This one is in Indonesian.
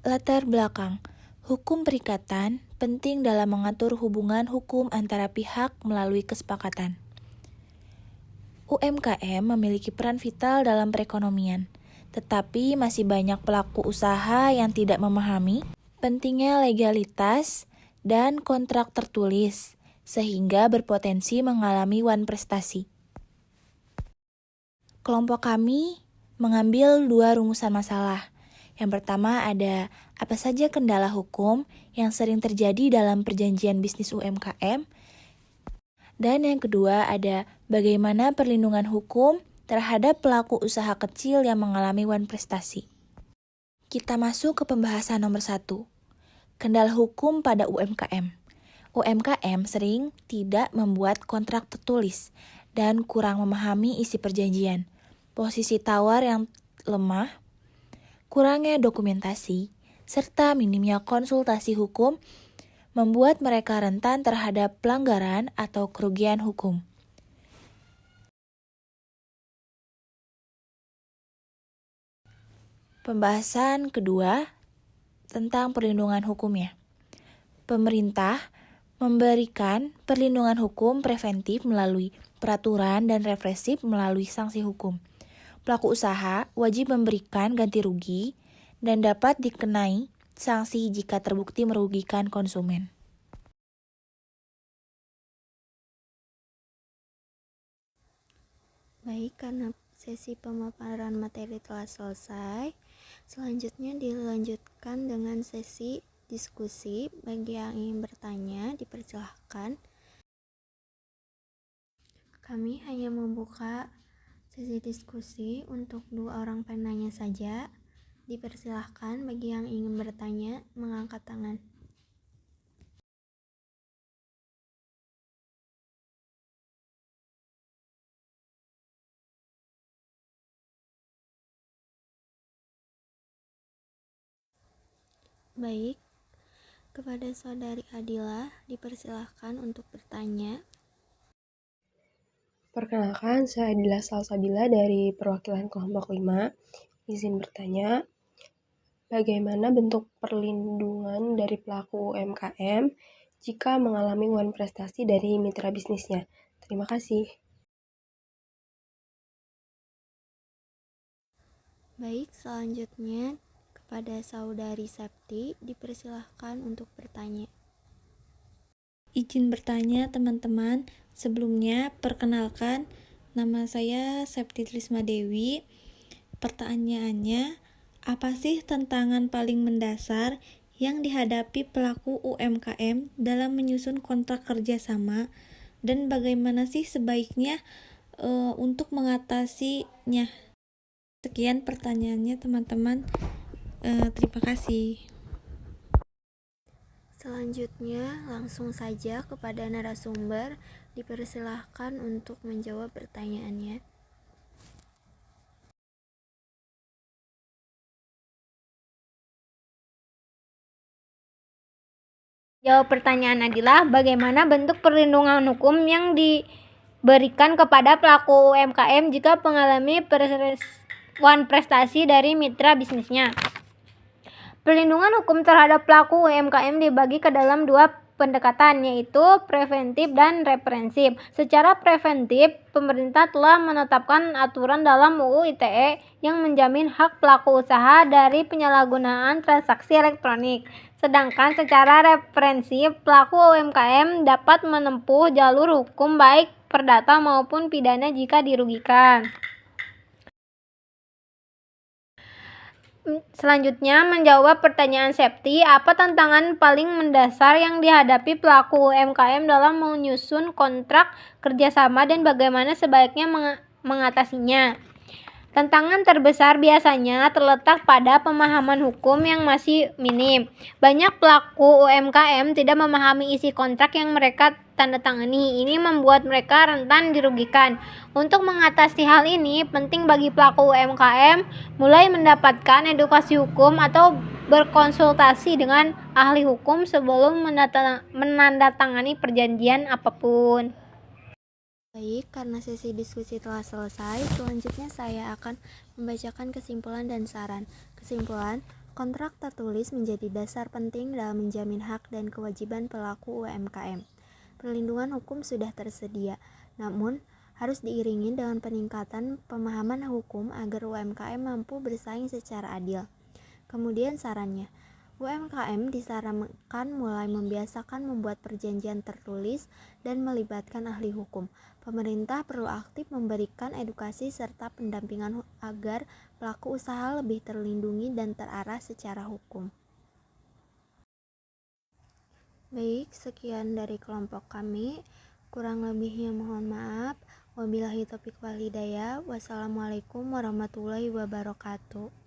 Latar belakang. Hukum perikatan penting dalam mengatur hubungan hukum antara pihak melalui kesepakatan. UMKM memiliki peran vital dalam perekonomian, tetapi masih banyak pelaku usaha yang tidak memahami pentingnya legalitas dan kontrak tertulis, sehingga berpotensi mengalami wan prestasi. Kelompok kami mengambil 2 rumusan masalah. Yang pertama ada apa saja kendala hukum yang sering terjadi dalam perjanjian bisnis UMKM. Dan yang kedua ada bagaimana perlindungan hukum terhadap pelaku usaha kecil yang mengalami wan prestasi. Kita masuk ke pembahasan nomor 1. Kendala hukum pada UMKM. UMKM sering tidak membuat kontrak tertulis dan kurang memahami isi perjanjian. Posisi tawar yang lemah, kurangnya dokumentasi, serta minimnya konsultasi hukum membuat mereka rentan terhadap pelanggaran atau kerugian hukum. Pembahasan kedua tentang perlindungan hukumnya. Pemerintah memberikan perlindungan hukum preventif melalui peraturan dan represif melalui sanksi hukum. Pelaku usaha wajib memberikan ganti rugi dan dapat dikenai sanksi jika terbukti merugikan konsumen. Baik, karena sesi pemaparan materi telah selesai, selanjutnya dilanjutkan dengan sesi diskusi. Bagi yang ingin bertanya, dipersilahkan. Kami hanya membuka sesi diskusi untuk 2 orang penanya saja. Dipersilahkan bagi yang ingin bertanya mengangkat tangan. Baik, kepada Saudari Adila dipersilahkan untuk bertanya. Perkenalkan, saya Adila Salsabila dari perwakilan kelompok 5. Izin bertanya, bagaimana bentuk perlindungan dari pelaku UMKM jika mengalami wan prestasi dari mitra bisnisnya? Terima kasih. Baik, selanjutnya kepada Saudari Septi dipersilahkan untuk bertanya. Izin bertanya teman-teman, sebelumnya perkenalkan nama saya Septi Trisma Dewi. Pertanyaannya, apa sih tantangan paling mendasar yang dihadapi pelaku UMKM dalam menyusun kontrak kerjasama dan bagaimana sih sebaiknya untuk mengatasinya? Sekian pertanyaannya teman-teman, terima kasih. Selanjutnya, langsung saja kepada narasumber, dipersilahkan untuk menjawab pertanyaannya. Jawab pertanyaan adalah bagaimana bentuk perlindungan hukum yang diberikan kepada pelaku UMKM jika mengalami wan prestasi dari mitra bisnisnya. Perlindungan hukum terhadap pelaku UMKM dibagi ke dalam 2 pendekatan, yaitu preventif dan represif. Secara preventif, pemerintah telah menetapkan aturan dalam UU ITE yang menjamin hak pelaku usaha dari penyalahgunaan transaksi elektronik. Sedangkan secara represif, pelaku UMKM dapat menempuh jalur hukum baik perdata maupun pidana jika dirugikan. Selanjutnya, menjawab pertanyaan Septi, apa tantangan paling mendasar yang dihadapi pelaku UMKM dalam menyusun kontrak kerjasama dan bagaimana sebaiknya mengatasinya? Tantangan terbesar biasanya terletak pada pemahaman hukum yang masih minim. Banyak pelaku UMKM tidak memahami isi kontrak yang mereka tanda tangani. Ini membuat mereka rentan dirugikan. Untuk mengatasi hal ini, penting bagi pelaku UMKM mulai mendapatkan edukasi hukum atau berkonsultasi dengan ahli hukum sebelum menandatangani perjanjian apapun. Baik, karena sesi diskusi telah selesai, selanjutnya saya akan membacakan kesimpulan dan saran. Kesimpulan, Kontrak tertulis menjadi dasar penting dalam menjamin hak dan kewajiban pelaku UMKM. Perlindungan hukum sudah tersedia, namun harus diiringi dengan peningkatan pemahaman hukum agar UMKM mampu bersaing secara adil. Kemudian sarannya, UMKM disarankan mulai membiasakan membuat perjanjian tertulis dan melibatkan ahli hukum. Pemerintah perlu aktif memberikan edukasi serta pendampingan agar pelaku usaha lebih terlindungi dan terarah secara hukum. Baik, sekian dari kelompok kami. Kurang lebihnya mohon maaf. Wabillahi taufiq wal hidayah. Wassalamualaikum warahmatullahi wabarakatuh.